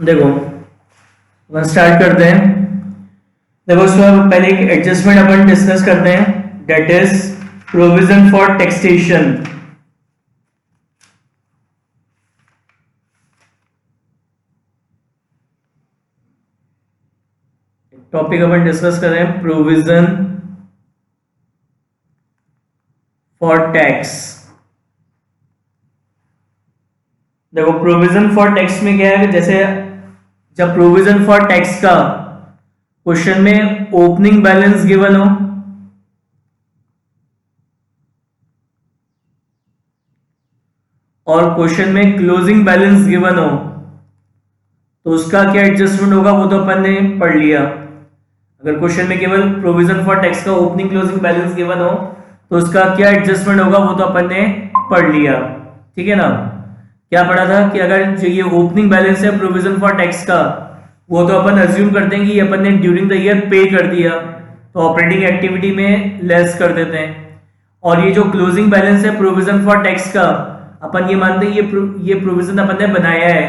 देखो अपन स्टार्ट करते हैं। देखो उसमें पहले एक एडजस्टमेंट अपन डिस्कस करते हैं, that is provision for taxation. Topic अपन डिस्कस कर रहे हैं प्रोविजन फॉर टैक्स। देखो प्रोविजन फॉर टैक्स में क्या है कि जैसे जब प्रोविजन फॉर टैक्स का क्वेश्चन में ओपनिंग बैलेंस गिवन हो और क्वेश्चन में क्लोजिंग बैलेंस गिवन हो तो उसका क्या एडजस्टमेंट होगा वो तो अपन ने पढ़ लिया। अगर क्वेश्चन में केवल प्रोविजन फॉर टैक्स का ओपनिंग क्लोजिंग बैलेंस गिवन हो तो उसका क्या एडजस्टमेंट होगा वो तो अपन ने पढ़ लिया, ठीक है ना। क्या पढ़ा था कि अगर जो ये ओपनिंग बैलेंस है प्रोविजन फॉर टैक्स का वो तो अपन अज्यूम करते हैं कि अपन ने ड्यूरिंग द ईयर पे कर दिया तो ऑपरेटिंग एक्टिविटी में लेस कर देते हैं। और ये जो क्लोजिंग बैलेंस है प्रोविजन फॉर टैक्स का अपन ये मानते हैं ये प्रोविजन अपन ने बनाया है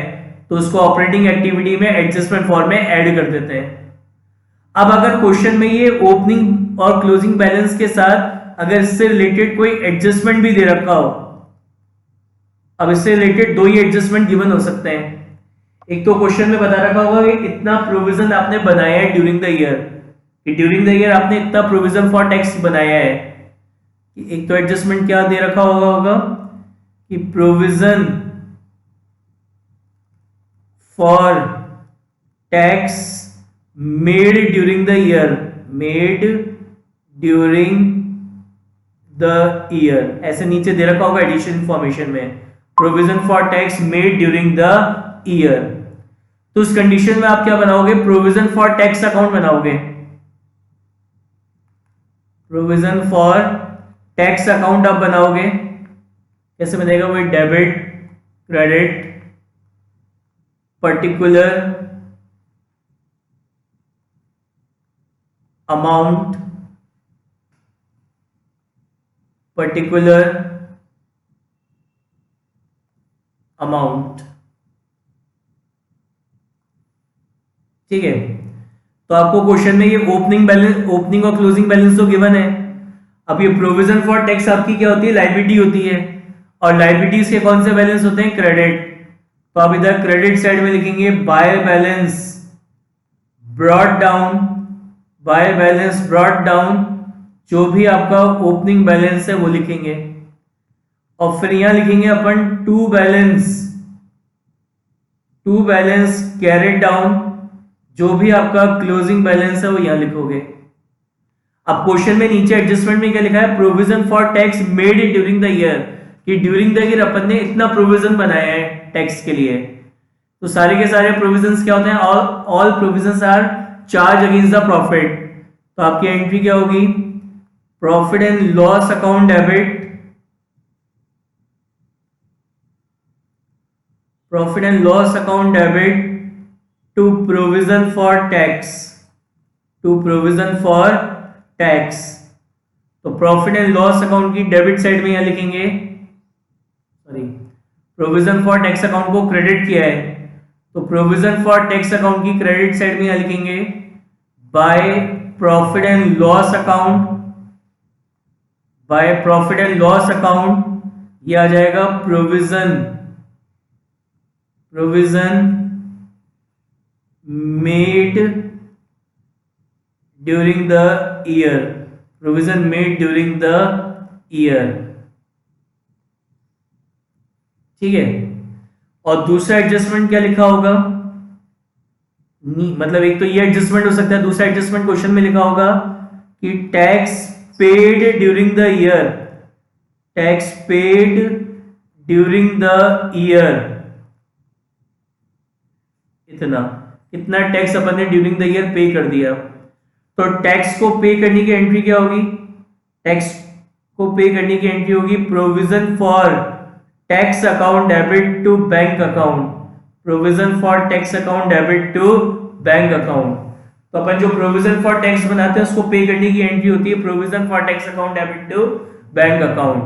तो उसको ऑपरेटिंग एक्टिविटी में एडजस्टमेंट फॉर्म में ऐड कर देते हैं। अब अगर क्वेश्चन में ये ओपनिंग और क्लोजिंग बैलेंस के साथ अगर इससे रिलेटेड कोई एडजस्टमेंट भी दे रखा हो, अब इससे रिलेटेड दो ही एडजस्टमेंट गिवन हो सकते हैं। एक तो क्वेश्चन में बता रखा होगा कि इतना प्रोविजन आपने बनाया है ड्यूरिंग द ईयर, कि ड्यूरिंग द ईयर आपने इतना प्रोविजन फॉर टैक्स बनाया है। एक तो एडजस्टमेंट क्या दे रखा होगा कि provision for tax made during the year, made during the year, ऐसे नीचे दे रखा होगा एडिशन इंफॉर्मेशन में, provision for tax made during the year. तो उस कंडीशन में आप क्या बनाओगे, प्रोविजन फॉर टैक्स अकाउंट बनाओगे। प्रोविजन फॉर टैक्स अकाउंट आप बनाओगे, कैसे बनेगा वो, debit credit particular amount, particular amount, ठीक है। तो आपको क्वेश्चन में ये ओपनिंग बैलेंस, ओपनिंग और क्लोजिंग बैलेंस तो गिवन है। अब ये प्रोविजन फॉर टैक्स आपकी क्या होती है, लायबिलिटी होती है, और लायबिलिटीज के कौन से बैलेंस होते हैं, क्रेडिट। तो आप इधर क्रेडिट साइड में लिखेंगे by balance brought down, bye balance brought down, जो भी आपका ओपनिंग बैलेंस है वो लिखेंगे। और फिर यहां लिखेंगे अपन टू बैलेंस कैरेट डाउन, जो भी आपका क्लोजिंग बैलेंस है वो यहां लिखोगे। अब क्वेश्चन में नीचे एडजस्टमेंट में क्या लिखा है, provision for tax made during the year, कि ड्यूरिंग द ईयर अपन ने इतना प्रोविजन बनाया है टैक्स के लिए। तो सारे के सारे प्रोविजंस क्या होते हैं, all provisions are charge against the profit. तो आपकी एंट्री क्या होगी, profit and loss account debit, profit and loss account debit to provision for tax, to provision for tax. तो प्रॉफिट एंड लॉस अकाउंट की debit side में यहां लिखेंगे, sorry, provision for tax account को क्रेडिट किया है तो प्रोविजन फॉर टैक्स अकाउंट की क्रेडिट साइड में यहां लिखेंगे by profit and loss account, bye profit and loss account ये आ जाएगा provision made during the year, provision made during the year, ठीक है। और दूसरा एडजस्टमेंट क्या लिखा होगा, मतलब एक तो ये एडजस्टमेंट हो सकता है, दूसरा एडजस्टमेंट क्वेश्चन में लिखा होगा कि tax paid during the year, tax paid during the year, इतना टैक्स अपन ने ड्यूरिंग द ईयर पे कर दिया। तो टैक्स को पे करने की एंट्री क्या होगी, टैक्स को पे करने की एंट्री होगी provision for tax account debit to bank account, provision for tax account debit to bank account. तो अपन जो प्रोविजन फॉर टैक्स बनाते हैं उसको पे करने की एंट्री होती है provision for tax account debit to bank account.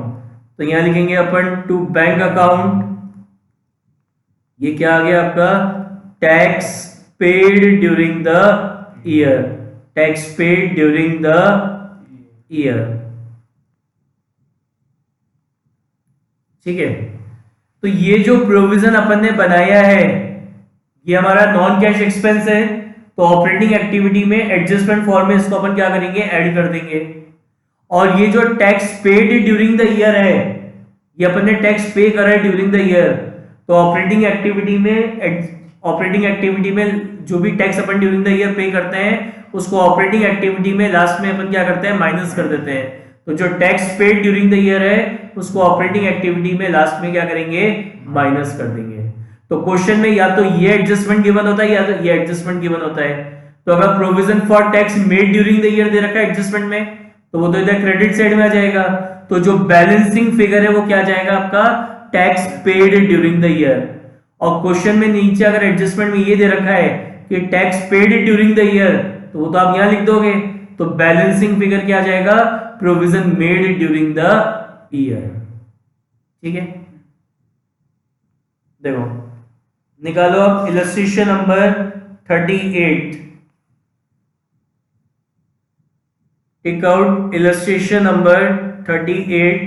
तो यहां लिखेंगे अपन टू बैंक अकाउंट, ये क्या आ गया आपका tax paid during the year, tax paid during the year. ठीक है, तो ये जो प्रोविजन अपन ने बनाया है ये हमारा नॉन कैश एक्सपेंस है, तो ऑपरेटिंग एक्टिविटी में एडजस्टमेंट फॉर्म में इसको अपन क्या करेंगे, ऐड कर देंगे। और ये जो tax paid during the year है, ये अपन ने टैक्स पे करा है ड्यूरिंग द ईयर, तो ऑपरेटिंग एक्टिविटी में जो भी tax upon during the year पे करते हैं उसको ऑपरेटिंग एक्टिविटी में लास्ट में अपन क्या करते हैं, माइनस कर देते हैं। तो जो tax paid during the year है उसको ऑपरेटिंग एक्टिविटी में लास्ट में क्या करेंगे, माइनस कर देंगे। तो क्वेश्चन में या तो ये एडजस्टमेंट गिवन होता है या तो ये एडजस्टमेंट गिवन होता है। तो अगर provision for tax made during the year दे रखा है एडजस्टमेंट में, तो वो तो इधर क्रेडिट साइड में आ जाएगा। तो जो बैलेंसिंग फिगर है वो क्या जाएगा आपका, tax paid during the year. और क्वेश्चन में नीचे अगर एडजस्टमेंट में ये दे रखा है कि tax paid during the year, तो वो तो आप यहां लिख दोगे। तो बैलेंसिंग फिगर क्या जाएगा, provision made during the year. ठीक है, देखो निकालो अब illustration number 38। Tick out illustration number 38,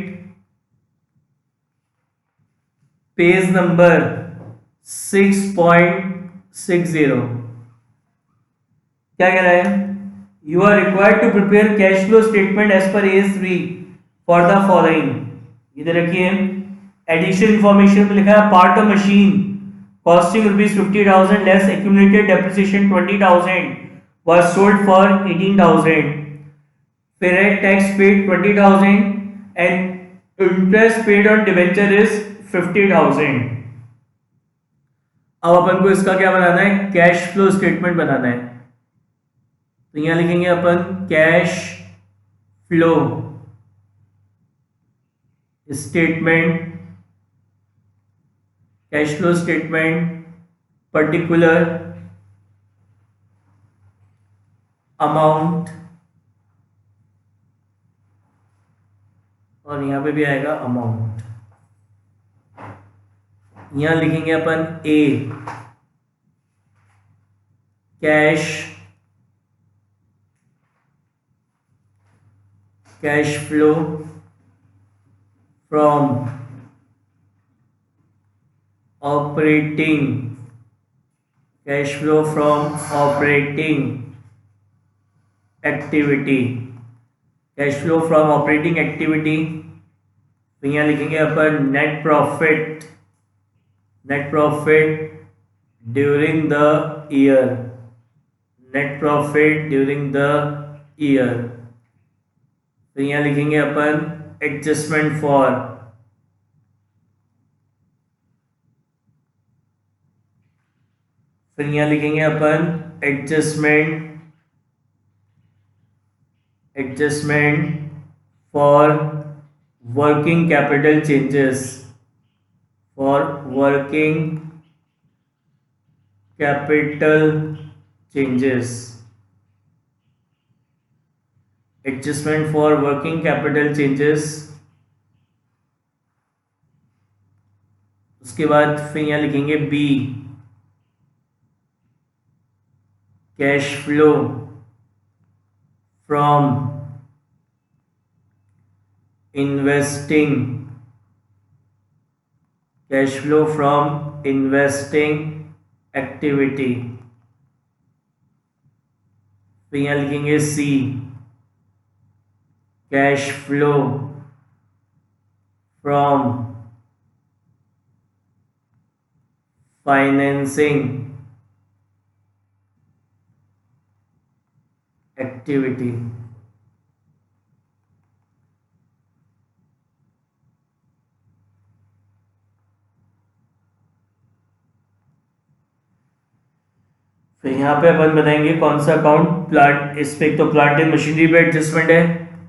page number 6.60। क्या कह रहा है, you are required to prepare cash flow statement as per AS3 for the following. इधर रखिए एडिशनल इंफॉर्मेशन में लिखा है part of machine costing ₹50,000 less accumulated depreciation 20,000 was sold for 18,000। फिर है tax paid 20,000 and interest paid on debenture is 50,000। अब अपन को इसका क्या बनाना है, कैश फ्लो स्टेटमेंट बनाना है। तो यहां लिखेंगे अपन cash flow statement, cash flow statement particular amount, और यहां पे भी आएगा अमाउंट। यहां लिखेंगे अपन A cash flow from operating, cash flow from operating activity, cash flow from operating activity. तो यहां लिखेंगे अपन net profit during the year, net profit during the year. तो यहां लिखेंगे अपन एडजस्टमेंट फॉर, फिर यहां लिखेंगे अपन adjustment for working capital changes, for working capital changes, adjustment for working capital changes. उसके बाद फिर यहां लिखेंगे B cash flow from investing, cash flow from investing activity. फिर यहां लिखेंगे C cash flow from financing activity. फिर यहाँ पे अपन बताएंगे कौन सा अकाउंट, प्लांट, इस पे तो प्लांट एंड मशीनरी पे एडजस्टमेंट है,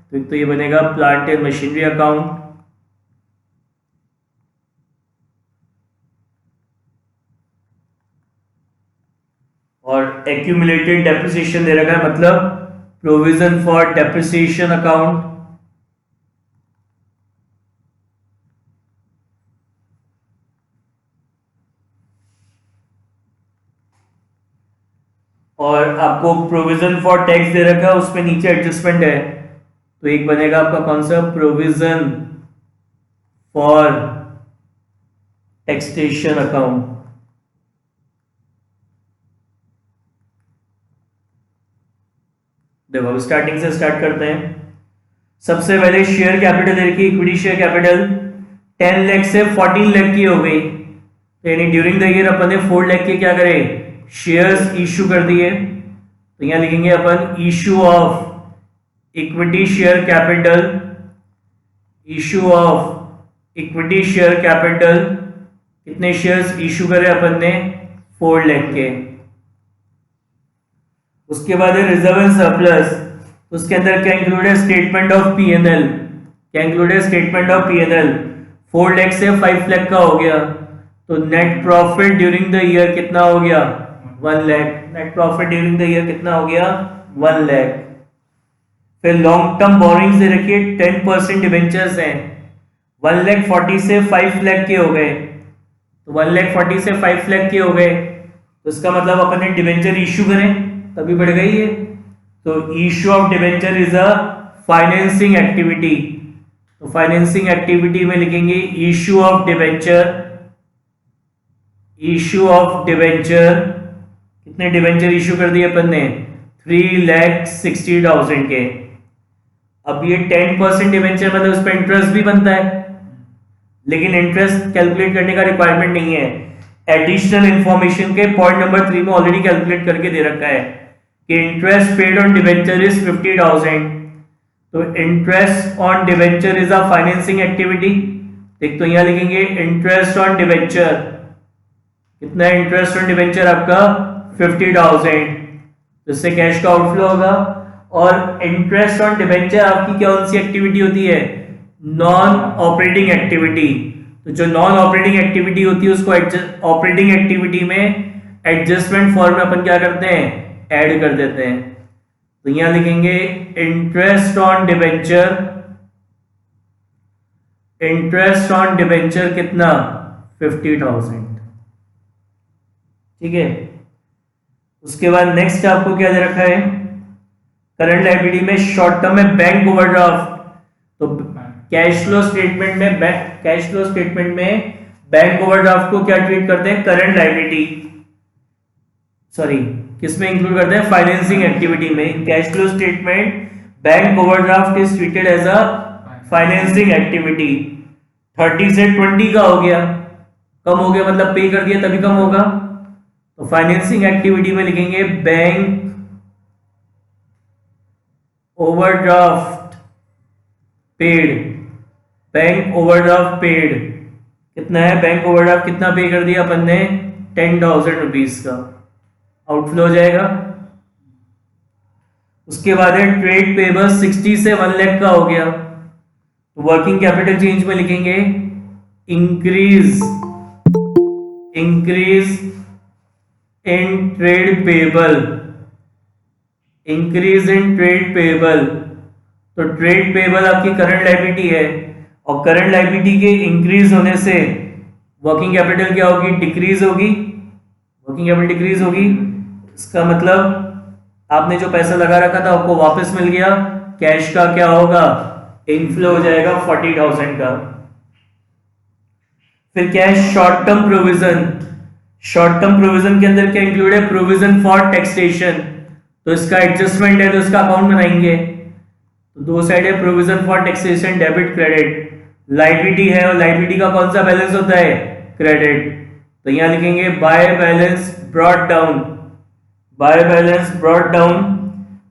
तो एक तो ये बनेगा प्लांट एंड मशीनरी अकाउंट। और एक्यूमुलेटेड डेप्रिसिएशन दे रखा है, मतलब प्रोविजन फॉर डेप्रिसिएशन अकाउंट। और आपको प्रोविजन फॉर टैक्स दे रखा है, उसमें नीचे एडजस्टमेंट है, तो एक बनेगा आपका कौन सा, प्रोविजन फॉर टैक्सेशन अकाउंट। देखो अब स्टार्टिंग से स्टार्ट करते हैं। सबसे पहले शेयर कैपिटल दे रखी, इक्विटी शेयर कैपिटल 10 लाख से 14 लाख की हो गई, तो यानी ड्यूरिंग द ईयर अपन ने 4 लाख के क्या करे, शेयर्स इशू कर दिए। तो यहां लिखेंगे अपन issue of equity share capital, issue of equity share capital, कितने शेयर्स इशू करे अपन ने, 4 लाख के। उसके बाद है रिजर्व एंड सरप्लस, उसके अंदर क्या इंक्लूड है, स्टेटमेंट ऑफ पीएनएल, क्या इंक्लूड है, स्टेटमेंट ऑफ पीएनएल। 4 लाख से 5 लाख का हो गया, तो net profit during the year कितना हो गया, 1 lakh. Net profit during the year कितना हो गया, 1 लाख। फिर लॉन्ग टर्म बोरिंग्स दे रखिए, 10% डिबेंचर्स हैं, 1,40,000 से 5 लाख के हो गए, तो 1,40,000 से 5 लाख के हो गए, तो इसका मतलब अपन ने डिबेंचर इशू करें तभी बढ़ गई है। तो issue of debenture is a financing activity, तो फाइनेंसिंग एक्टिविटी में लिखेंगे issue of debenture, issue of debenture, कितने डिबेंचर इशू कर दिए अपन ने, 3,60,000 के। अब ये 10% डिबेंचर मतलब उस पर इंटरेस्ट भी बनता है, लेकिन इंटरेस्ट कैलकुलेट करने का रिक्वायरमेंट नहीं है। एडिशनल इंफॉर्मेशन के पॉइंट नंबर 3 में ऑलरेडी कैलकुलेट करके दे रखा है कि interest paid on debenture is 50,000। तो interest on debenture is a financing activity. एक तो यहां लिखेंगे इंटरेस्ट ऑन डिबेंचर, कितना है इंटरेस्ट ऑन डिबेंचर आपका 50,000, तो इससे कैश का आउटफ्लो होगा। और इंटरेस्ट ऑन डिबेंचर आपकी कौन सी एक्टिविटी होती है, नॉन ऑपरेटिंग एक्टिविटी। तो जो नॉन ऑपरेटिंग एक्टिविटी होती है उसको ऑपरेटिंग एक्टिविटी में एडजस्टमेंट फॉर्म में अपन क्या करते हैं, ऐड कर देते हैं। तो यहां लिखेंगे interest on debenture, interest on debenture कितना 50,000, ठीक है। उसके बाद नेक्स्ट आपको क्या दे रखा है, करंट लायबिलिटी में शॉर्ट टर्म में बैंक ओवरड्राफ्ट। तो कैश फ्लो स्टेटमेंट में बैंक ओवरड्राफ्ट को क्या ट्रीट करते हैं, करंट लायबिलिटी, सॉरी किसमें इंक्लूड करते हैं, फाइनेंसिंग एक्टिविटी में। Cash flow statement bank overdraft is treated as a financing activity. 30 से 20 का हो गया, कम हो गया मतलब पे कर दिया तभी कम होगा, तो फाइनेंसिंग एक्टिविटी में लिखेंगे bank overdraft paid, bank overdraft paid कितना है, बैंक ओवरड्राफ्ट कितना पे कर दिया अपन ने, 10,000 रुपीज का आउटफ्लो हो जाएगा। उसके बाद है ट्रेड पेबल 60 से 1 लाख का हो गया, तो वर्किंग कैपिटल चेंज में लिखेंगे increase in trade payable, increase in trade payable. तो ट्रेड पेबल आपकी करंट लायबिलिटी है, और करंट लायबिलिटी के इंक्रीज होने से वर्किंग कैपिटल क्या होगी, डिक्रीज होगी, वर्किंग कैपिटल डिक्रीज होगी। इसका मतलब आपने जो पैसा लगा रखा था आपको वापस मिल गया, कैश का क्या होगा, इनफ्लो हो जाएगा 40,000 का। फिर क्या है short term provision, short term provision के अंदर क्या इंक्लूड है, प्रोविजन फॉर टैक्सेशन, तो इसका एडजस्टमेंट है तो इसका अकाउंट बनाएंगे। तो दो साइड है, provision for taxation debit credit, liability है और लायबिलिटी का कौन सा बैलेंस होता है, क्रेडिट। तो यहां लिखेंगे by balance brought down, bye balance brought down.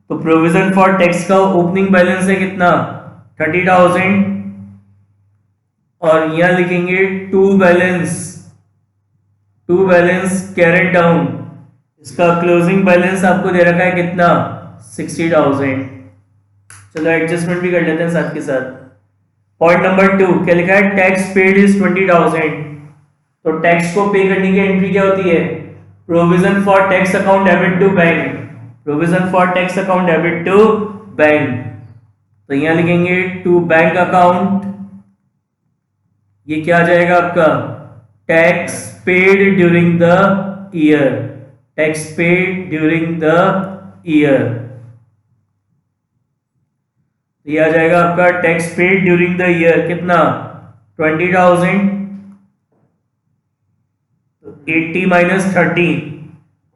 तो प्रोविजन फॉर टैक्स का ओपनिंग बैलेंस है कितना, 30,000, और यहां लिखेंगे टू बैलेंस कैरेट डाउन, इसका क्लोजिंग बैलेंस आपको दे रखा है कितना, 60,000। चलो एडजस्टमेंट भी कर लेते हैं साथ के साथ। पॉइंट नंबर 2 क्या लिखा है, टैक्स पेड इज 20,000। तो टैक्स को पे करने की एंट्री क्या होती है, provision for tax account debit to bank, provision for tax account debit to bank. तो यहां लिखेंगे टू बैंक अकाउंट, ये क्या आ जाएगा आपका, tax paid during the year, tax paid during the year. ये आ जाएगा आपका tax paid during the year कितना 20,000। 80 माइनस 30,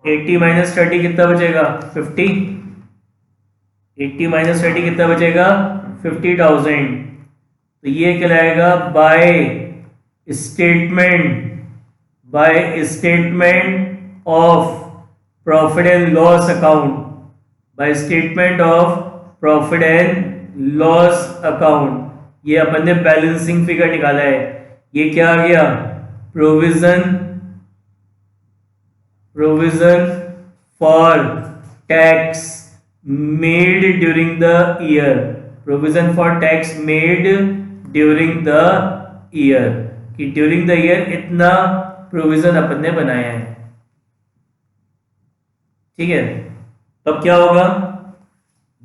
80 माइनस 30 कितना बचेगा 50। 80 माइनस 30 कितना बचेगा 50,000। तो ये कहलाएगा bye statement of profit and loss account, by statement of profit and loss account. ये अपन ने बैलेंसिंग फिगर निकाला है। ये क्या आ गया provision for tax made during the year, provision for tax made during the year, कि ड्यूरिंग द ईयर इतना प्रोविजन अपन ने बनाया है। ठीक है, तब क्या होगा,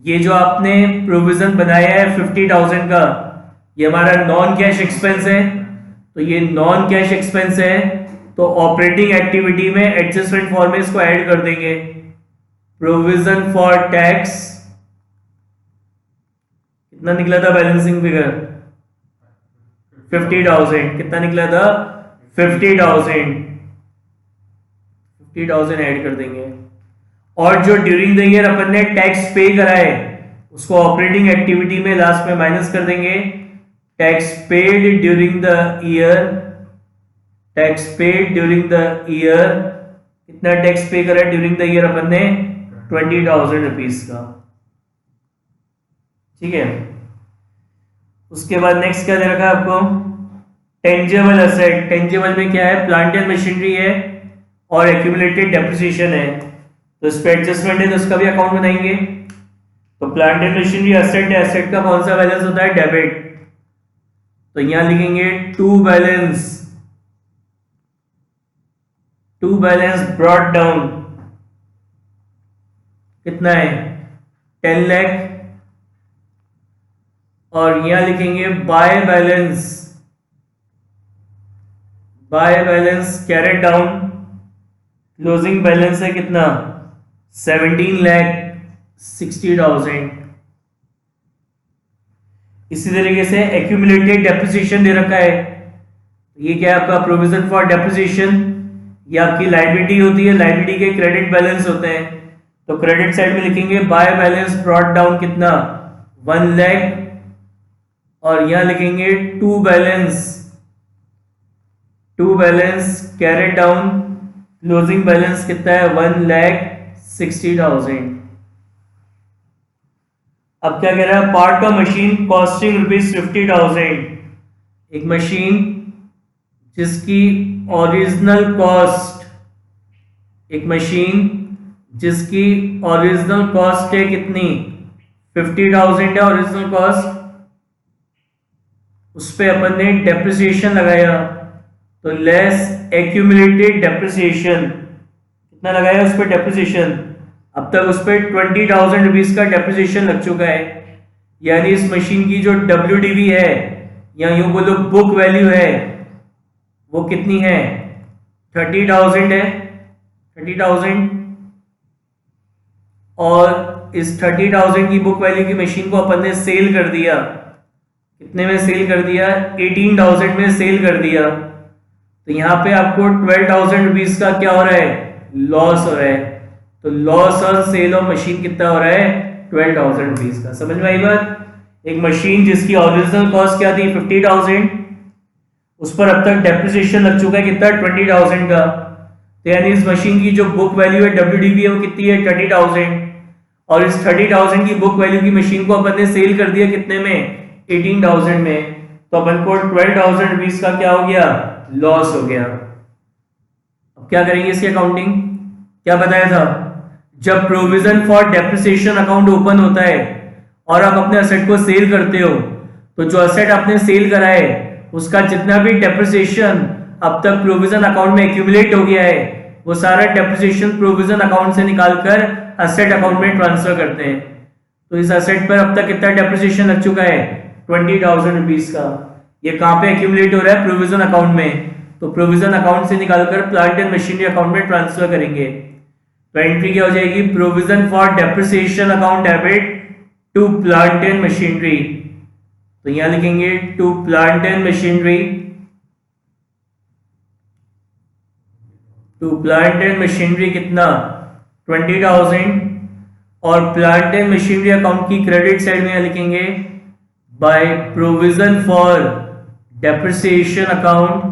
ये जो आपने प्रोविजन बनाया है 50,000 का, ये हमारा नॉन कैश एक्सपेंस है। तो ये नॉन कैश एक्सपेंस है, तो ऑपरेटिंग एक्टिविटी में एडजस्टमेंट फॉर्म में इसको ऐड कर देंगे। प्रोविजन फॉर टैक्स कितना निकला था बैलेंसिंग फिगर 50,000, कितना निकला था 50,000 ऐड कर देंगे। और जो ड्यूरिंग द ईयर अपन ने टैक्स पे करा है उसको ऑपरेटिंग एक्टिविटी में लास्ट में माइनस कर देंगे। Tax paid during the year, tax paid during the year, कितना टैक्स पे करा ड्यूरिंग द ईयर अपन ने 20,000 रुपीज का। ठीक है, उसके बाद नेक्स्ट क्या दे रखा है आपको, टेंजेबल असेट। टेंजेबल में क्या है, प्लांट एंड मशीनरी है और एक्यूमुलेटेड डेप्रिसिएशन है। तो इस पे एडजस्टमेंट है तो उसका भी अकाउंट बनाएंगे। तो प्लांट एंड मशीनरी एसेट है, एसेट का कौन सा बैलेंस होता है डेबिट। तो यहां लिखेंगे टू बैलेंस ब्रॉट डाउन, कितना है 10 लाख। और यहां लिखेंगे by balance carried down, closing balance है कितना 17,60,000। इसी तरीके से एक्यूमुलेटेड डेप्रिसिएशन दे रखा है। ये क्या है आपका प्रोविजन फॉर डेप्रिसिएशन, ये आपकी लायबिलिटी होती है, लायबिलिटी के क्रेडिट बैलेंस होते हैं। तो क्रेडिट साइड में लिखेंगे बाय बैलेंस ब्रॉट डाउन कितना 1 लाख। और यहां लिखेंगे to balance carried down, closing balance कितना है 1,60,000। अब क्या कह रहा है, पार्ट ऑफ मशीन कॉस्टिंग ₹50,000। एक मशीन जिसकी ओरिजिनल कॉस्ट है कितनी 50,000 है ओरिजिनल कॉस्ट। उस पे अपन ने डेप्रिसिएशन लगाया, तो लेस एक्यूमुलेटेड डेप्रिसिएशन, कितना लगाया उस पर डेप्रिसिएशन, अब तक उस पर 20,000 रुपीज का डेप्रिसिएशन लग चुका है। यानी इस मशीन की जो WDV है या यूं बोलो बुक वैल्यू है वो कितनी है 30,000 है 30,000। और इस 30,000 की बुक वैल्यू की मशीन को अपन ने सेल कर दिया, कितने में सेल कर दिया 18,000 में सेल कर दिया। तो यहाँ पे आपको 12,000 रुपीज का क्या हो रहा है लॉस हो रहा है। तो लॉस और सेल ऑफ मशीन कितना हो रहा है 12,000 रुपीज का। समझ में आई बात। एक मशीन जिसकी ओरिजिनल कॉस्ट क्या थी 50,000, उस पर अब तक डेप्रिसिएशन लग चुका है कितना 20,000 का। तो यानी इस मशीन की जो बुक वैल्यू है WDV है वो कितनी है 30,000। और इस 30,000 की बुक वैल्यू की मशीन को अपन ने सेल कर दिया कितने में 18,000 में। तो अपन को 12,000 रुपीज का क्या हो गया लॉस हो गया। अब क्या करेंगे इसकी अकाउंटिंग, क्या बताया था, जब provision for depreciation account open होता है और आप अपने असेट को सेल करते हो, तो जो असेट आपने सेल करा है उसका जितना भी डेप्रिसिएशन अब तक प्रोविजन अकाउंट में एक्यूमुलेट हो गया है वो सारा डेप्रिसिएशन प्रोविजन अकाउंट से निकालकर असेट अकाउंट में ट्रांसफर करते हैं। तो इस असेट पर अब तक कितना डेप्रिसिएशन लग चुका है 20,000 रुपीज का। ये कहां पे एक्यूमुलेट हो रहा है प्रोविजन अकाउंट में। तो प्रोविजन अकाउंट से निकालकर प्लांट एंड मशीनरी अकाउंट में ट्रांसफर करेंगे। तो एंट्री क्या हो जाएगी, provision for depreciation account debit to plant and machinery. तो यहां लिखेंगे to plant and machinery, to plant and machinery कितना 20,000, और प्लांट एंड मशीनरी अकाउंट की क्रेडिट साइड में लिखेंगे by provision for depreciation account,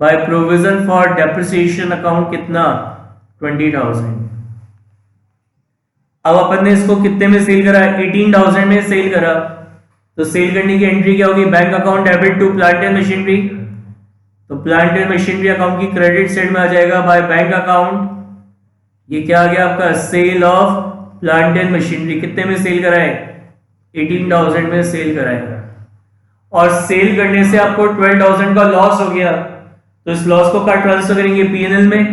by provision for depreciation account कितना 20,000। अब अपन ने इसको कितने में सेल करा, 18,000 में सेल करा, तो सेल करने की एंट्री क्या होगी, bank account debit to plant and machinery. तो प्लांट एंड मशीनरी अकाउंट की क्रेडिट साइड में आ जाएगा बाय बैंक अकाउंट, ये क्या आ गया आपका sale of plant and machinery. कितने में सेल कराए, 18,000 में सेल कराएगा, और सेल करने से आपको 12,000 का लॉस हो गया, तो इस लॉस को कहाँ ट्रांसफर करेंगे, पीएनएल में।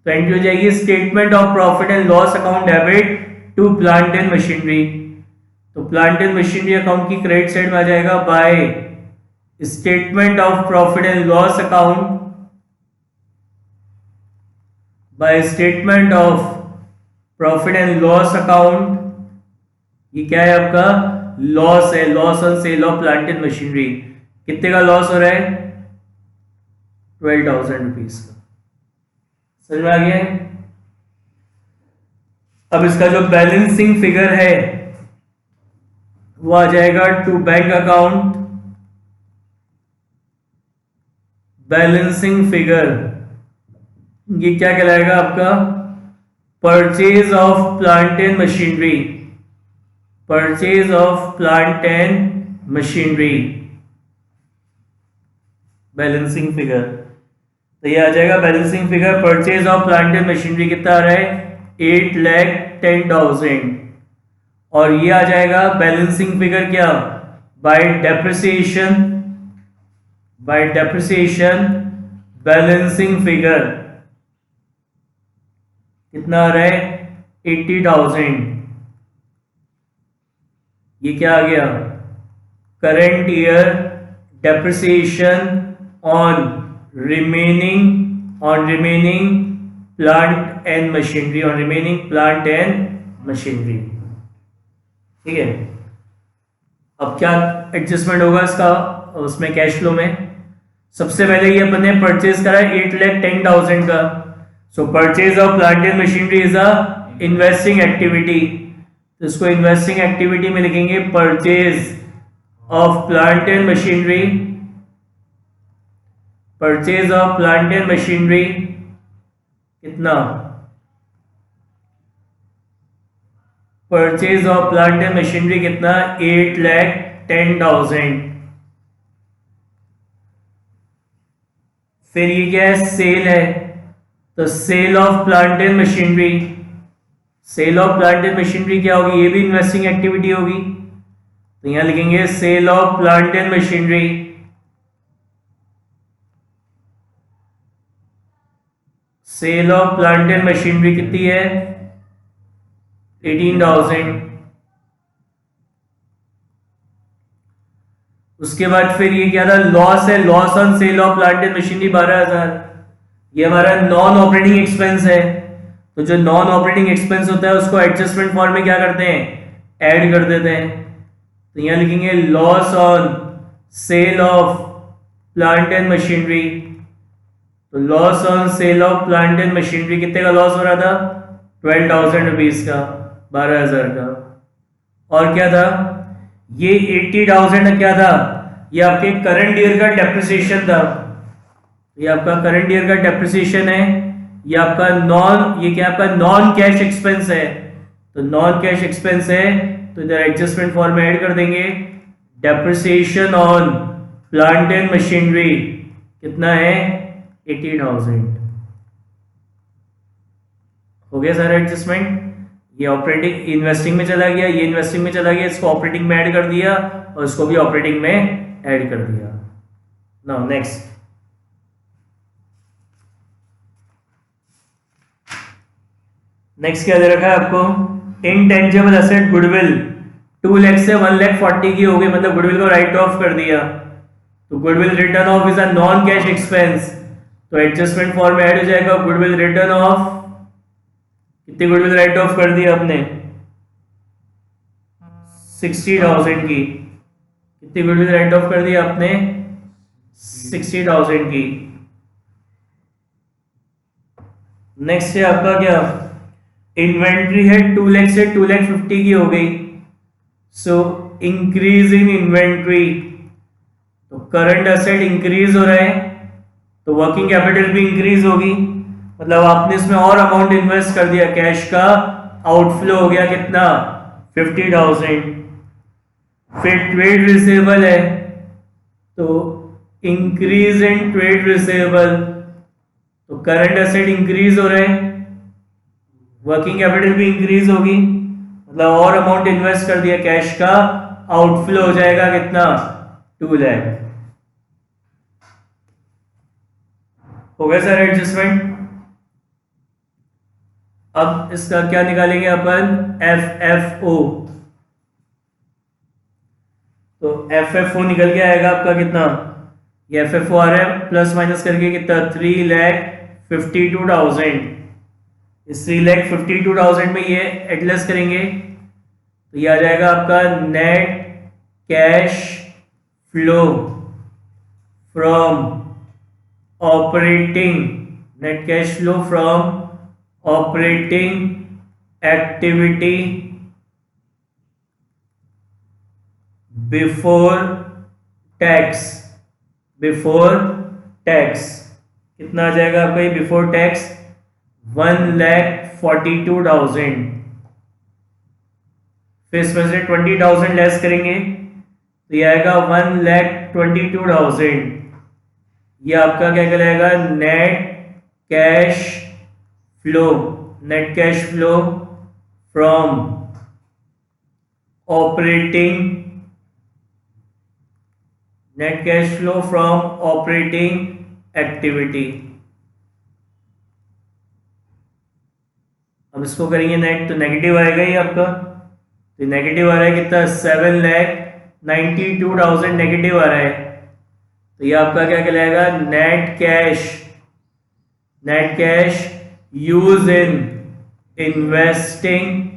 तो एंट्री हो जाएगी statement of profit and loss account debit to plant and machinery. तो प्लांट एंड मशीनरी अकाउंट की क्रेडिट साइड में आ जाएगा by statement of profit and loss account, by statement of profit and loss account, ये क्या है आपका loss है, loss on sale of plant and machinery. कितने का लॉस हो रहा है, 12,000 रुपीज का। समझ में आ गया है। अब इसका जो बैलेंसिंग फिगर है वो आ जाएगा to bank account, balancing figure, ये क्या कहलाएगा आपका purchase of plant and machinery, purchase of plant and machinery, balancing figure. तो ये आ जाएगा balancing figure purchase of plant and machinery, कितना आ रहा है 8,10,000, और ये आ जाएगा बैलेंसिंग फिगर क्या by depreciation, by depreciation balancing figure कितना आ रहा है 80,000। ये क्या आ गया current year depreciation on remaining plant and machinery, on remaining plant and machinery. ठीक है, अब क्या एडजस्टमेंट होगा इसका उसमें कैश फ्लो में। सबसे पहले ये अपन ने परचेज करा 8,10,000 का, so purchase of plant and machinery is a investing activity, तो इसको इन्वेस्टिंग एक्टिविटी में लिखेंगे purchase of plant and machinery, purchase of plant and machinery कितना, purchase of plant and machinery कितना 8,10,000। फिर ये क्या है सेल है, तो sale of plant and machinery, sale of plant and machinery क्या होगी, ये भी इन्वेस्टिंग एक्टिविटी होगी, तो यहां लिखेंगे sale of plant and machinery, sale of plant and machinery कितनी है 18,000। उसके बाद फिर ये क्या था लॉस है, loss on sale of plant and machinery 12,000, ये हमारा नॉन ऑपरेटिंग एक्सपेंस है। तो जो नॉन ऑपरेटिंग एक्सपेंस होता है उसको एडजस्टमेंट फॉर्म में क्या करते हैं ऐड कर देते हैं, तो यहां लिखेंगे loss on sale of plant and machinery, तो loss on sale of plant and machinery कितने का लॉस हो रहा था 12,000 रुपीज का, 12,000 का। और क्या था ये 80,000 क्या था, ये आपके करंट ईयर का डेप्रिसिएशन था, ये आपका करंट ईयर का डेप्रिसिएशन है, ये आपका ये क्या आपका नॉन कैश एक्सपेंस है, तो नॉन कैश एक्सपेंस है तो इधर एडजस्टमेंट फॉर्म में ऐड कर देंगे depreciation on plant and machinery कितना है 80,000। हो गया सारा एडजस्टमेंट, ये ऑपरेटिंग इन्वेस्टिंग में चला गया, ये इन्वेस्टिंग में चला गया, इसको ऑपरेटिंग में ऐड कर दिया और इसको भी ऑपरेटिंग में ऐड कर दिया। नाउ नेक्स्ट, नेक्स्ट क्या दे रखा है आपको इनटेंजिबल एसेट गुडविल 2 लाख से 1,40,000 की हो गई, मतलब गुडविल को राइट ऑफ कर दिया, तो goodwill return of is a non cash expense, तो एडजस्टमेंट फॉर्म में ऐड हो जाएगा गुडविल रिटर्न ऑफ कितनी गुडविल राइट ऑफ कर दी आपने? 60,000 की। कितनी गुडविल राइट ऑफ कर दी आपने? 60,000 की। नेक्स्ट है आपका क्या? इन्वेंट्री है 2 लाख से 2,50,000 की हो गई। सो इंक्रीज इन इन्वेंट्री, तो करंट एसेट इंक्रीज हो रहा है तो वर्किंग कैपिटल भी इंक्रीज होगी। मतलब आपने इसमें और अमाउंट इन्वेस्ट कर दिया, कैश का आउटफ्लो हो गया कितना? 50,000। फिर ट्रेड रिसीवेबल है तो इंक्रीज इन ट्रेड रिसीवेबल, तो करंट एसेट इंक्रीज हो रहे हैं, वर्किंग कैपिटल भी इंक्रीज होगी, मतलब और अमाउंट इन्वेस्ट कर दिया, कैश का आउटफ्लो हो जाएगा कितना? 2 लाख। हो गया सर एडजस्टमेंट? अब इसका क्या निकालेंगे अपन? F F O. तो एफ एफ ओ निकल के आएगा आपका कितना? ये एफ एफ ओ आ रहा है प्लस माइनस करके कितना? 3,52,000। इस 3,52,000 में ये एडलेस करेंगे तो ये आ जाएगा आपका net cash flow from operating, net cash flow from operating activity before tax. Before tax कितना आ जाएगा आपका? ये बिफोर टैक्स 1,42,000। फिर इसमें से 20,000 लेस करेंगे तो ये आएगा 1,22,000। ये आपका क्या कहलाएगा? Net cash flow. Net cash flow from operating, net cash flow from operating activity. अब इसको करेंगे नेट तो नेगेटिव आएगा ही आपका, तो नेगेटिव आ रहा है कितना? 7,92,000 नेगेटिव आ रहा है। तो ये आपका क्या कहलाएगा? Net cash, net cash use in investing,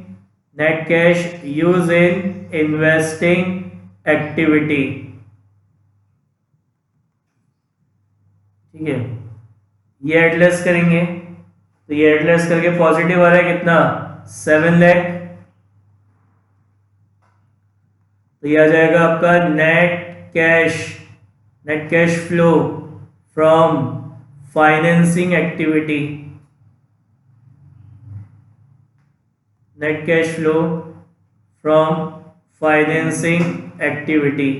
net cash use in investing activity. ठीक है, ये एडलेस करेंगे तो ये एडलेस करके पॉजिटिव आ रहा है कितना? 7 लाख। तो ये आ जाएगा आपका net cash, net cash flow from financing activity, net cash flow from financing activity.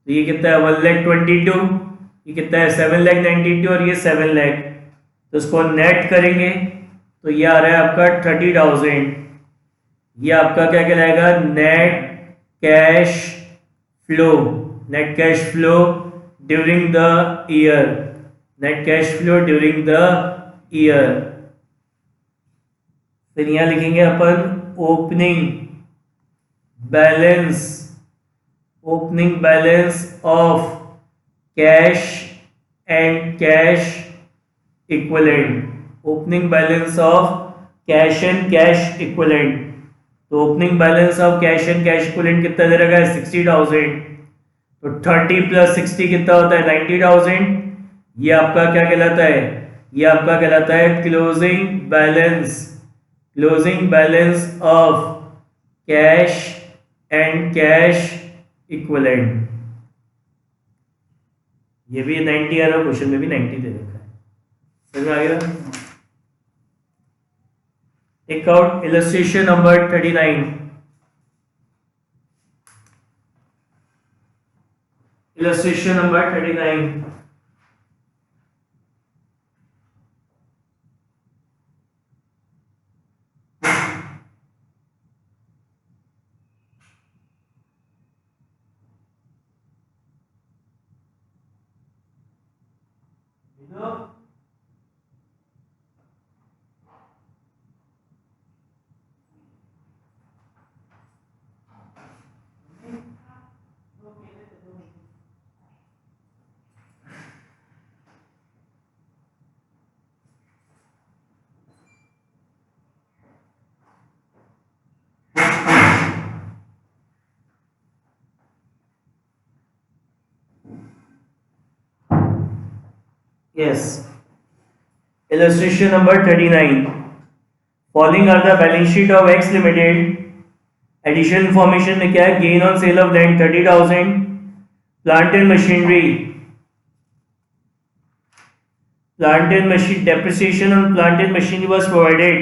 तो ये कितना है? 1,22,000। ये कितना है? 7,92,000 और ये 7 लाख। तो इसको नेट करेंगे तो ये आ रहा है आपका 30,000। ये आपका क्या कहलाएगा? Net cash flow, net cash flow during the year, net cash flow during the year. फिर यहां लिखेंगे अपन opening balance, opening balance of cash and cash equivalent, opening balance of cash and cash equivalent. तो opening balance of cash and cash equivalent कितना दे रखा है? 60,000। तो 30 प्लस 60 कितना होता है? 90,000। ये आपका क्या कहलाता है? ये आपका कहलाता है closing balance, closing balance of cash and cash equivalent. ये भी 90 आ रहा है, क्वेश्चन में भी 90 दे रखा है। समझ में आ गया? Take out illustration number 39। Illustration number 39। Yes. Illustration number 39, following are the balance sheet of X limited. Additional information में क्या है, gain on sale of land 30,000, plant and machinery, plant and machine depreciation on plant and machinery was provided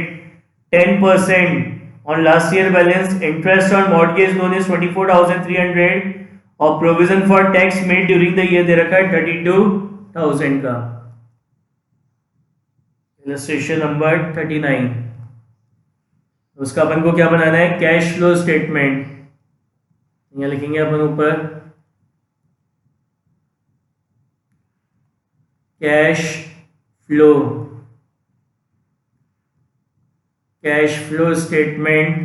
10% on last year balance. Interest on mortgage loan is 24,300 और provision for tax made during the year दे रखा है 32,000 का। illustration number 39, उसका अपन को क्या बनाना है, cash flow statement. यहाँ लिखेंगे अपन ऊपर cash flow statement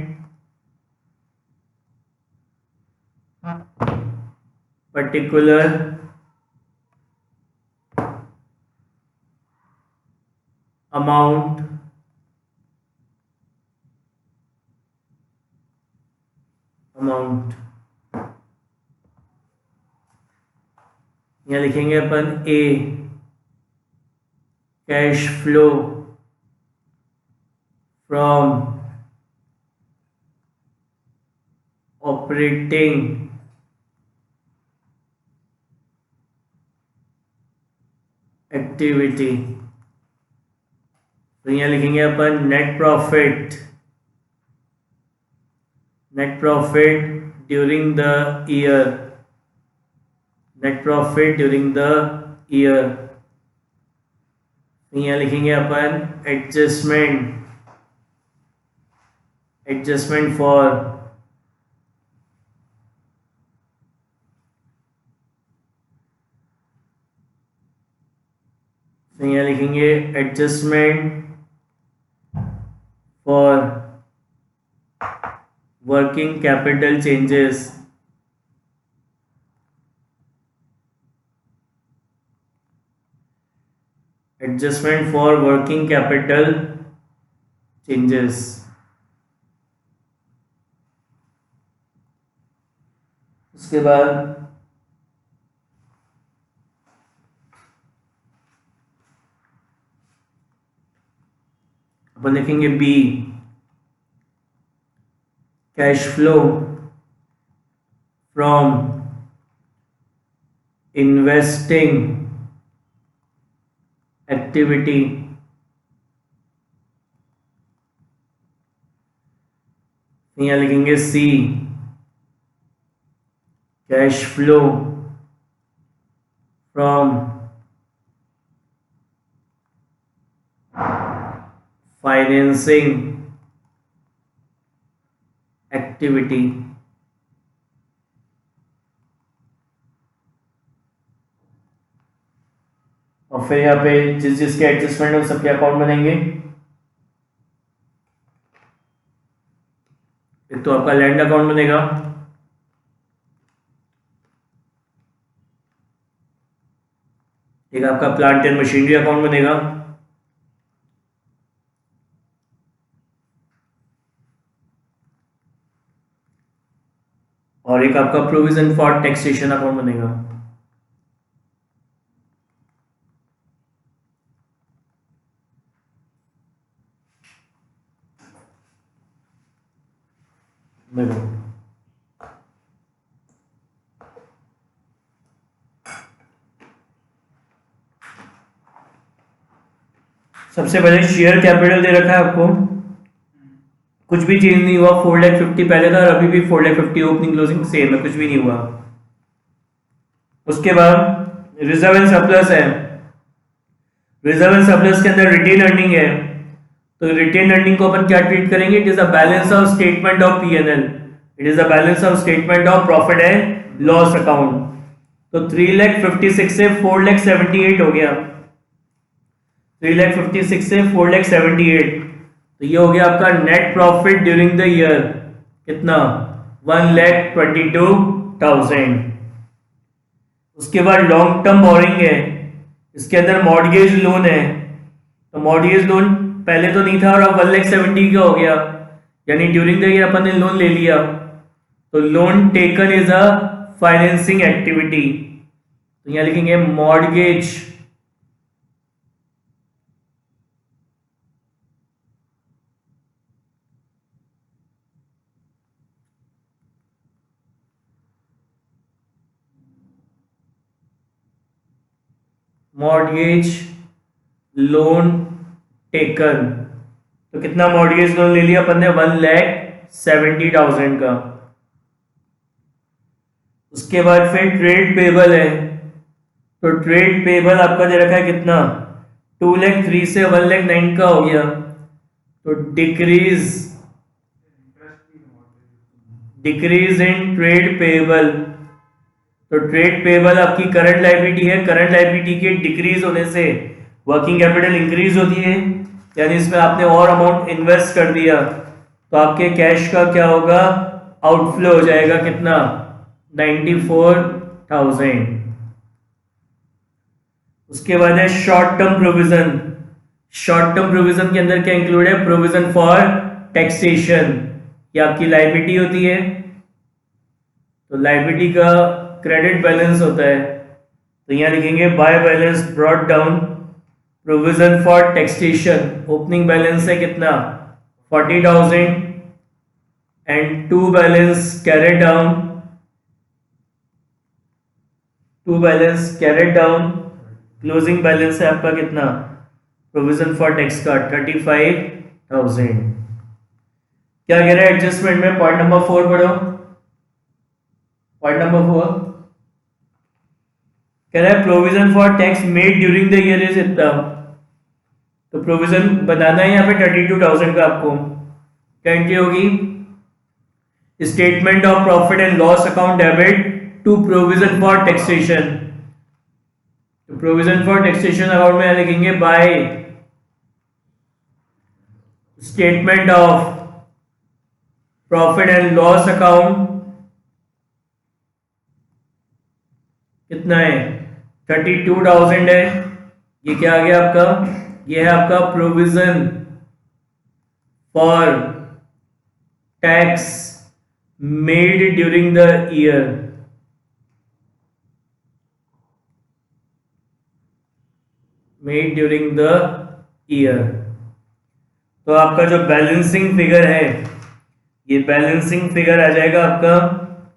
particular amount यहाँ लिखेंगे अपन A, cash flow from operating activity. तो यहाँ लिखेंगे अपन net profit during the year, यहाँ लिखेंगे अपन एडजस्टमेंट फॉर यहाँ लिखेंगे adjustment for working capital changes, उसके बाद अपन लिखेंगे B, cash flow from investing activity, यहाँ लिखेंगे C, cash flow from financing activity. और फिर यहाँ पे जिस जिसके एडजस्टमेंट हो सबके अकाउंट बनेंगे। एक तो आपका लैंड अकाउंट बनेगा, एक आपका प्लांट एंड मशीनरी अकाउंट बनेगा, और एक आपका प्रोविजन फॉर टैक्सेशन अकाउंट बनेगा। देखो सबसे पहले शेयर कैपिटल दे रखा है आपको, कुछ भी चेंज नहीं हुआ, 4,50,000 पहले था और अभी भी 4,50,000 ओपनिंग क्लोजिंग सेम है, कुछ भी नहीं हुआ। उसके बाद रिजर्व एंड सरप्लस है, रिजर्व एंड सरप्लस के अंदर रिटेन अर्निंग है, तो रिटेन अर्निंग को अपन क्या ट्रीट करेंगे, it is a balance of statement of P&L, it is a balance of statement of profit and loss account. तो 3,56,000 से 4,78,000 हो गया, 3,56,000 से 4,78,000, तो ये हो गया आपका net profit during the year, कितना, 1,22,000। उसके बाद लॉन्ग टर्म बोरिंग है, इसके अंदर मॉर्गेज लोन है, तो मॉर्गेज लोन पहले तो नहीं था और अब 1,70,000 का हो गया, यानी ड्यूरिंग द ईयर अपन ने लोन ले लिया, तो loan taken is a financing activity. तो यहाँ लिखेंगे मॉर्गेज मॉर्गेज लोन टेकन, तो कितना मॉर्गेज लोन ले लिया अपन ने? 1,70,000 का। उसके बाद फिर ट्रेड पेबल है, तो ट्रेड पेबल आपका दे रखा है कितना? 2,03,000 से 1,09,000 का हो गया, तो डिक्रीज इन ट्रेड पेबल। तो ट्रेड पेबल आपकी करंट लाइबिलिटी है, करंट लाइबिलिटी के डिक्रीज होने से वर्किंग कैपिटल इंक्रीज होती है, यानी इसमें आपने और अमाउंट इन्वेस्ट कर दिया, तो आपके कैश का क्या होगा? आउटफ्लो हो जाएगा कितना? 94,000। उसके बाद है short term provision. Short term provision के अंदर क्या इंक्लूड है? प्रोविजन फॉर टैक्सेशन, ये आपकी लाइबिलिटी होती है, तो लाइबिलिटी का क्रेडिट बैलेंस होता है, तो यहां लिखेंगे by balance brought down, provision for taxation, opening balance है कितना? 40,000 and to balance carried down, closing balance है आपका कितना? प्रोविजन फॉर टैक्स का 35,000। क्या कह रहा है एडजस्टमेंट में? पॉइंट नंबर 4 पढ़ो। पॉइंट नंबर 4 कह रहा है provision for tax made during the year is इतना, तो प्रोविजन बनाना है यहाँ पे 32,000 का। आपको क्या एंट्री होगी? Statement of profit and loss account debit to provision for taxation, तो प्रोविजन फॉर टैक्सेशन अकाउंट में लिखेंगे by statement of profit and loss account, कितना है? 32,000 है। ये क्या आ गया आपका? ये है आपका provision for tax made during the year. Made during the year, तो आपका जो बैलेंसिंग फिगर है, ये बैलेंसिंग फिगर आ जाएगा आपका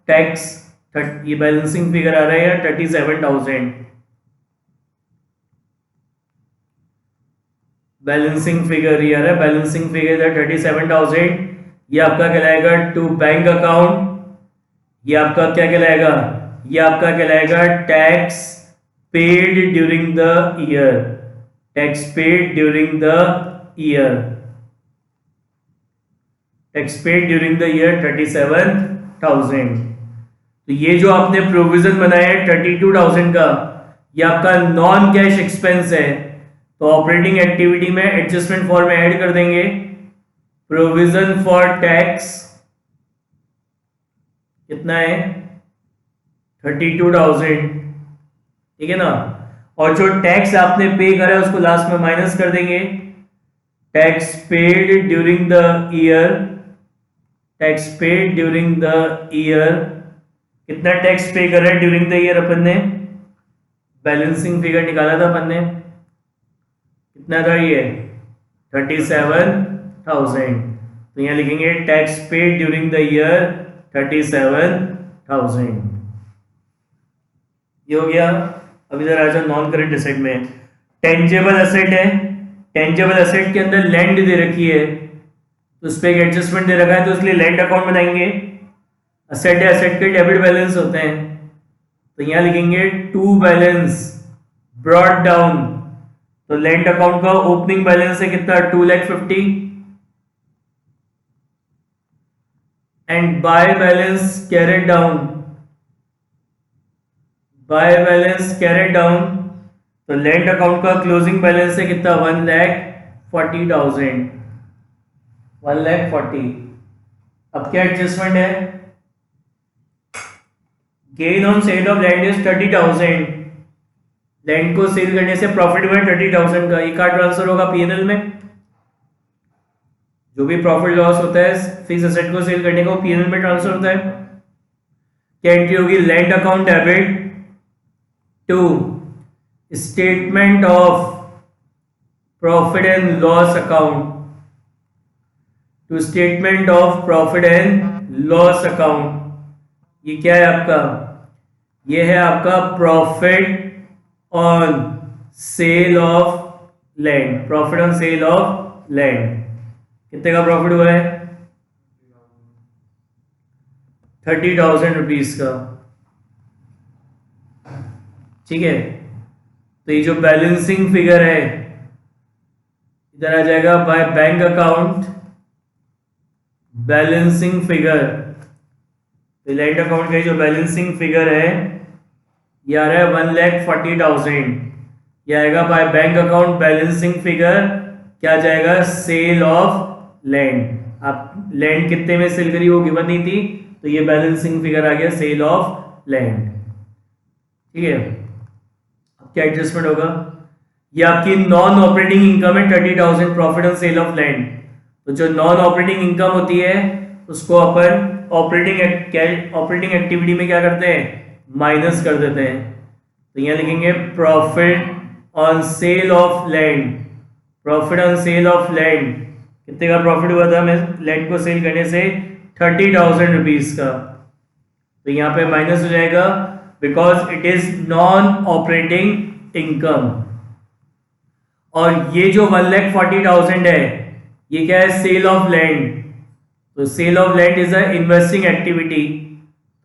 टैक्स, ये बैलेंसिंग फिगर आ रहा है 37,000। बैलेंसिंग फिगर ये आ रहा है, बैलेंसिंग फिगर है 37,000। ये आपका कहलाएगा टू बैंक अकाउंट, ये आपका क्या कहलाएगा? ये आपका कहलाएगा tax paid during the year, tax paid during the year, tax paid during the year 37,000। तो ये जो आपने प्रोविजन बनाया है 32,000 का, ये आपका नॉन कैश एक्सपेंस है, तो ऑपरेटिंग एक्टिविटी में एडजस्टमेंट फॉर में ऐड कर देंगे प्रोविजन फॉर टैक्स, कितना है? 32,000, ठीक है ना। और जो टैक्स आपने पे करा है उसको लास्ट में माइनस कर देंगे, tax paid during the year, tax paid during the year, कितना टैक्स पे कर रहा है ड्यूरिंग द ईयर? अपन ने बैलेंसिंग फिगर निकाला था अपन ने, कितना था ये? 37,000। तो यहां लिखेंगे tax paid during the year 37,000। ये हो गया। अब इधर आ जाओ नॉन करेंट एसेट में। टेंजेबल एसेट है, टेंजेबल एसेट के अंदर लैंड दे रखी है, तो उस पर एक एडजस्टमेंट दे रखा है, तो इसलिए लैंड अकाउंट बनाएंगे। असेट है, असेट के डेबिट बैलेंस होते हैं, तो यहां लिखेंगे टू बैलेंस ब्रॉट डाउन, तो लैंड अकाउंट का ओपनिंग बैलेंस है कितना? 2,50,000 and by balance carried down, by balance carried down, तो लैंड अकाउंट का क्लोजिंग बैलेंस है कितना? 1,40,000, 1,40,000। अब क्या एडजस्टमेंट है? Gain on sale of land is 30,000, land को सेल करने से प्रॉफिट हुआ 30,000 का, ये कहाँ ट्रांसफर होगा? पीएनएल में। जो भी प्रॉफिट लॉस होता है फिक्स एसेट को सेल करने को पीएनएल में ट्रांसफर होता है। क्या एंट्री होगी? Land account debit to statement of profit and loss account, to statement of profit and loss account. ये क्या है आपका? ये है आपका profit on sale of land, profit on sale of land. कितने का प्रॉफिट हुआ है? 30,000 रुपीज का। ठीक है, तो ये जो बैलेंसिंग फिगर है इधर आ जाएगा bye bank account balancing figure. तो लैंड अकाउंट का जो बैलेंसिंग फिगर है ये आ रहा है 1,40,000। ये आएगा by bank account balancing figure, क्या जाएगा? Sale of land. आप लैंड कितने में सेल करी वो गिवन नहीं थी, तो ये बैलेंसिंग फिगर आ गया सेल ऑफ लैंड। ठीक है, अब क्या एडजस्टमेंट होगा? ये आपकी नॉन ऑपरेटिंग इनकम है 30,000 profit on sale of land. तो जो नॉन ऑपरेटिंग इनकम होती है उसको अपन ऑपरेटिंग एक्टिविटी में क्या करते हैं? माइनस कर देते हैं। तो यहाँ लिखेंगे profit on sale of land. Profit on sale of land, कितने का प्रॉफिट हुआ था हमें लैंड को सेल करने से? 30,000 रुपीज का। तो यहाँ पे माइनस हो जाएगा because it is non operating income. और ये जो 1,40,000 है ये क्या है? Sale of land. तो sale of land is a investing activity.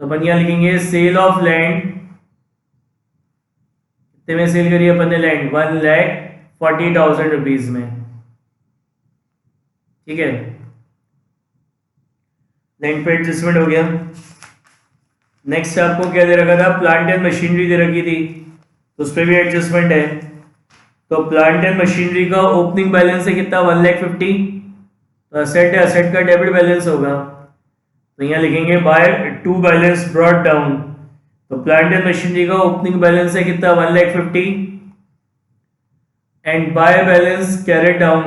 तो अपन यहाँ लिखेंगे सेल ऑफ लैंड, कितने में सेल करिए अपन ने लैंड? 1,40,000 रुपीज में। ठीक है, लैंड पे एडजस्टमेंट हो गया। नेक्स्ट आपको क्या दे रखा था? प्लांट एंड मशीनरी दे रखी थी, तो उस पर भी एडजस्टमेंट है। तो प्लांट एंड मशीनरी का ओपनिंग बैलेंस है कितना? 1,50,000। तो असेट है, असेट का डेबिट बैलेंस होगा। तो यहाँ लिखेंगे by two balance brought down. तो प्लांट एंड मशीनरी का ओपनिंग बैलेंस है कितना? 1,50,000 and by balance carried down.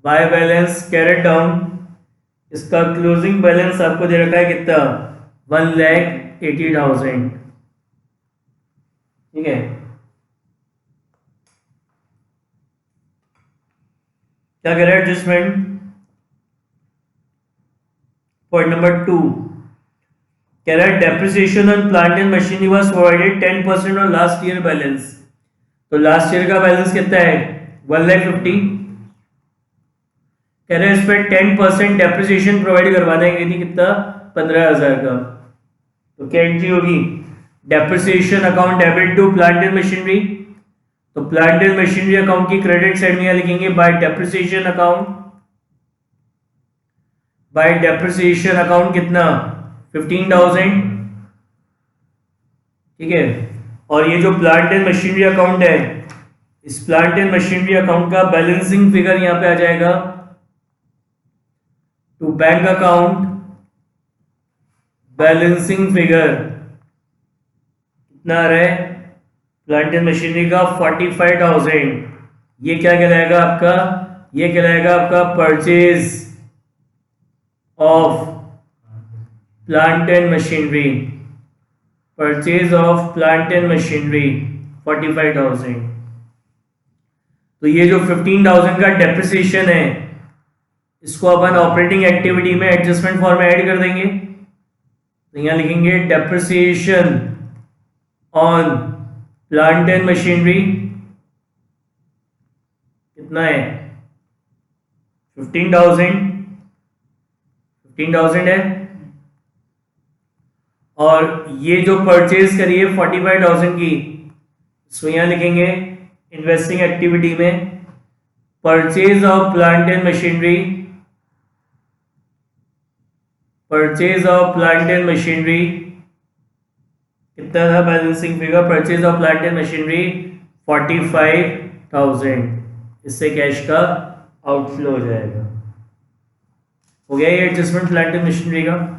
By balance carried down, इसका क्लोजिंग बैलेंस आपको दे रखा है कितना? 1,80,000। ठीक है, क्या कह रहा है एडजस्टमेंट? पॉइंट नंबर 2 कह रहा है depreciation on plant and machinery was provided 10% on last year balance. तो लास्ट ईयर का बैलेंस कितना है? 1,50,000। कह रहे हैं इस पर 10% डेप्रिसिएशन प्रोवाइड करवाना है, कितना? 15,000 का। तो क्या एंट्री होगी? Depreciation account debit to plant and machinery. तो प्लांट एंड मशीनरी अकाउंट की क्रेडिट साइड में लिखेंगे by depreciation account. By depreciation account कितना? 15,000। ठीक है, और ये जो प्लांट एंड मशीनरी अकाउंट है, इस प्लांट एंड मशीनरी अकाउंट का बैलेंसिंग फिगर यहां पे आ जाएगा to bank account balancing figure. कितना आ रहा है? प्लांट एंड मशीनरी का 45,000। ये क्या कहलाएगा आपका? ये कहलाएगा आपका purchase of plant and machinery. Purchase of plant and machinery 45,000। तो ये जो 15,000 का डेप्रिसिएशन है इसको अपन ऑपरेटिंग एक्टिविटी में एडजस्टमेंट फॉर्म में ऐड कर देंगे। तो यहां लिखेंगे depreciation on plant and machinery कितना है? 15,000 है। और ये जो परचेज करी है 45,000 की, इसको यहां लिखेंगे इन्वेस्टिंग एक्टिविटी में purchase of plant and machinery. Purchase of plant and machinery कितना था balancing figure? Purchase of plant and machinery 45,000। इससे कैश का आउटफ्लो हो जाएगा। हो गया ये एडजस्टमेंट प्लांट एंड मशीनरी का।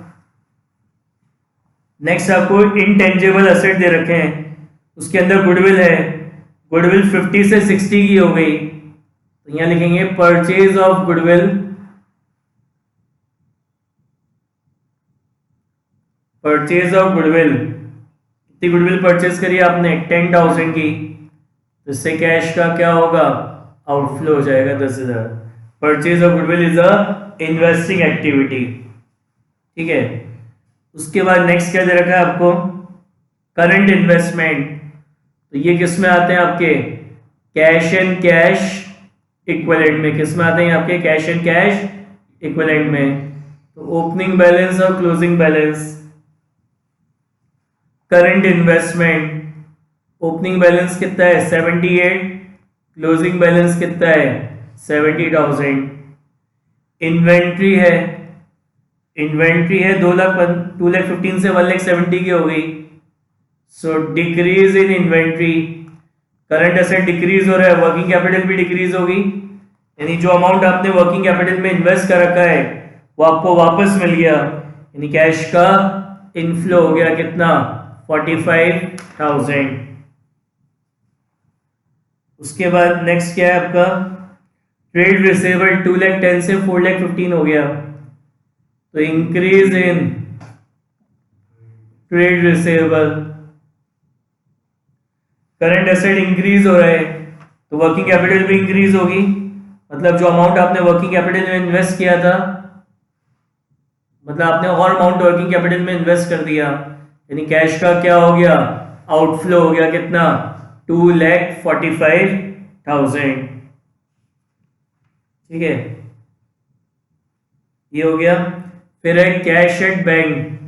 नेक्स्ट आपको इनटेंजिबल एसेट दे रखे हैं, उसके अंदर गुडविल है। गुडविल 50 से 60 की हो गई, तो यहां लिखेंगे purchase of goodwill. Purchase of goodwill, कितनी गुडविल परचेज करी आपने? 10,000 की। तो इससे कैश का क्या होगा? आउटफ्लो हो जाएगा 10,000। Purchase of goodwill is a investing activity. ठीक है, उसके बाद नेक्स्ट क्या दे रखा है आपको? Current investment. तो ये किस में आते हैं आपके, कैश एंड कैश इक्विवेलेंट में। किस में आते हैं आपके, कैश एंड कैश इक्विवेलेंट में। तो ओपनिंग बैलेंस और closing balance, current investment, opening balance कितना है 78, क्लोजिंग बैलेंस कितना है 70,000। इन्वेंट्री है, इन्वेंट्री है 2,15 से 1,70,000 की हो गई। So decrease in inventory, current asset decrease हो रहा है, वर्किंग कैपिटल भी डिक्रीज होगी, यानी जो अमाउंट आपने वर्किंग कैपिटल में इन्वेस्ट कर रखा है वो आपको वापस मिल गया, यानी कैश का इनफ्लो हो गया कितना 45,000। उसके बाद नेक्स्ट क्या है आपका, ट्रेड रिसीवेबल 2,10,000 से 4,15,000 हो गया। तो increase in trade receivable, current asset increase हो रहा है तो वर्किंग कैपिटल भी इंक्रीज होगी, मतलब जो अमाउंट आपने वर्किंग कैपिटल में इन्वेस्ट किया था, मतलब आपने और अमाउंट वर्किंग कैपिटल में इन्वेस्ट कर दिया, यानी कैश का क्या हो गया, आउटफ्लो हो गया कितना 2,45,000। ठीक है, ये हो गया। फिर है cash at bank,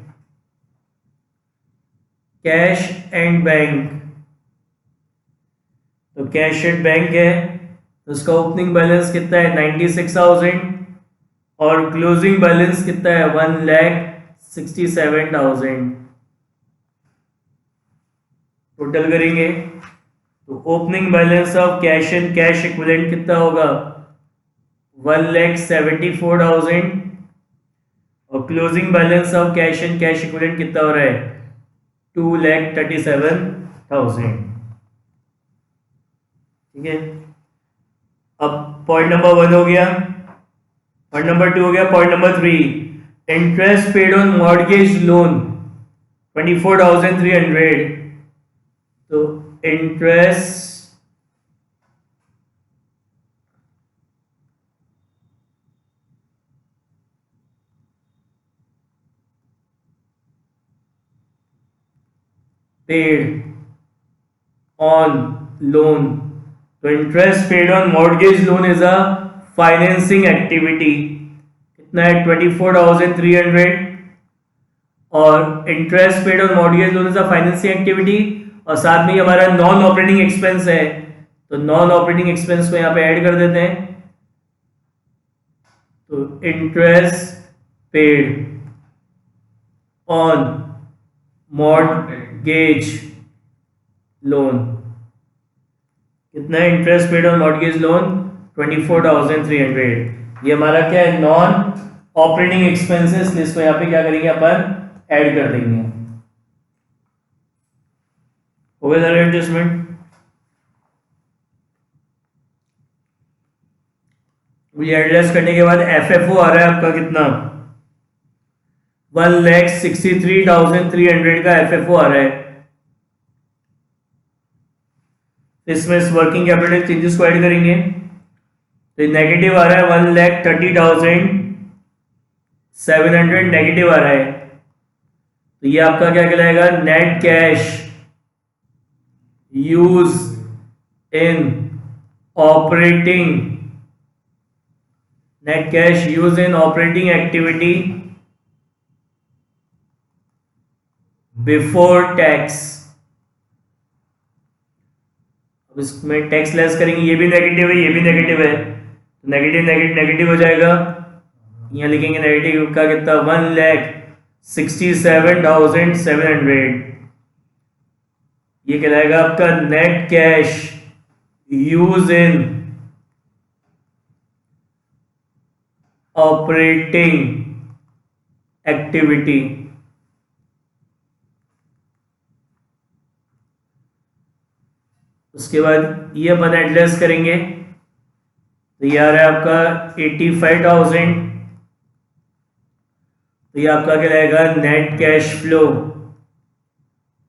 cash and bank. तो कैश एट बैंक है तो उसका ओपनिंग बैलेंस कितना है 96,000 और क्लोजिंग बैलेंस कितना है 1,67,000। टोटल करेंगे तो opening balance of cash and cash equivalent कितना होगा 1,74,000 और closing balance of cash and cash equivalent कितना हो रहा है 2,37,000। ठीक है, अब पॉइंट नंबर 1 हो गया, पॉइंट नंबर 2 हो गया। Point number 3, interest paid on mortgage loan 24,300। तो इंटरेस्ट पेड ऑन लोन, तो interest paid on mortgage loan is a financing activity, कितना है 24,300 और interest paid on mortgage loan is a financing activity और साथ में हमारा नॉन ऑपरेटिंग एक्सपेंस है, तो नॉन ऑपरेटिंग एक्सपेंस को यहाँ पे ऐड कर देते हैं। तो interest paid on mortgage loan, कितना है interest paid on mortgage loan 24,300। ये हमारा क्या है नॉन ऑपरेटिंग एक्सपेंसेस, इसको यहाँ पे क्या करेंगे अपन ऐड कर देंगे। हो गया सारा एडजस्टमेंट। ये एडजस्ट करने के बाद एफएफओ आ रहा है आपका कितना 1,63,300 का एफएफओ आ रहा है। इसमें इस वर्किंग कैपिटल चेंजेस को ऐड करेंगे तो नेगेटिव आ रहा है 1,30,700 नेगेटिव आ रहा है। तो ये आपका क्या कहलाएगा net cash use in operating, net cash use in operating activity before tax. अब इसमें टैक्स लेस करेंगे, ये भी नेगेटिव है ये भी नेगेटिव है, तो नेगेटिव नेगेटिव नेगेटिव हो जाएगा। यहाँ लिखेंगे नेगेटिव का कितना 1,67,700। ये कहलाएगा आपका net cash use in operating activity. उसके बाद ये अपन एडजस्ट करेंगे तो ये आ रहा है आपका 85,000। तो ये आपका क्या रहेगा net cash flow,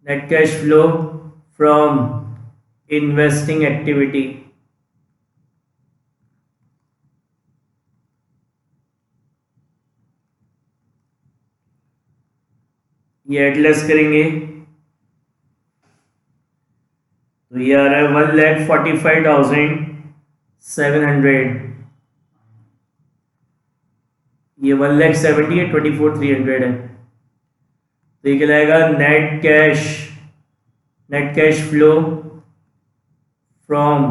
net cash flow from investing activity. ये एडजस्ट करेंगे तो ये आ रहा है 1,45,700। ये 1,70,000 है, 24,300 है। तो ये कहलाएगा net cash flow from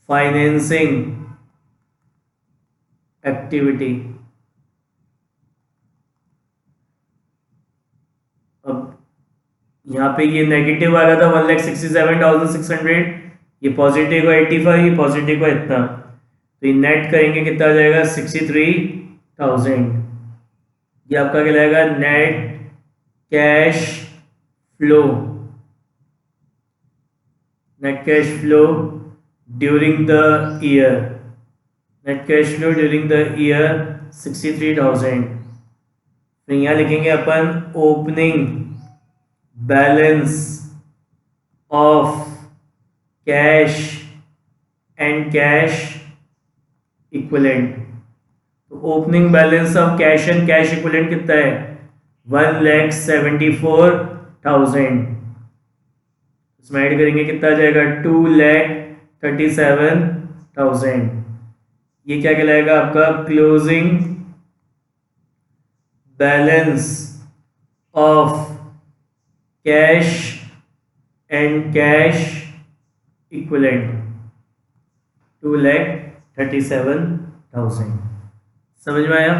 financing activity. अब यहाँ पे ये नेगेटिव आ रहा था 1,67,600, ये पॉजिटिव का 85, ये पॉजिटिव का इतना, तो ये नेट करेंगे कितना आ जाएगा 63,000। ये आपका कहलाएगा net cash flow, net cash flow during the year, net cash flow during the year 63,000। फिर यहाँ लिखेंगे अपन opening balance of cash and cash equivalent. तो opening balance of cash and cash equivalent कितना है 1,74,000। इसमें ऐड करेंगे कितना आ जाएगा 2,37,000। ये क्या कहलाएगा आपका closing balance of cash and cash equivalent 2,37,000। समझ में आया?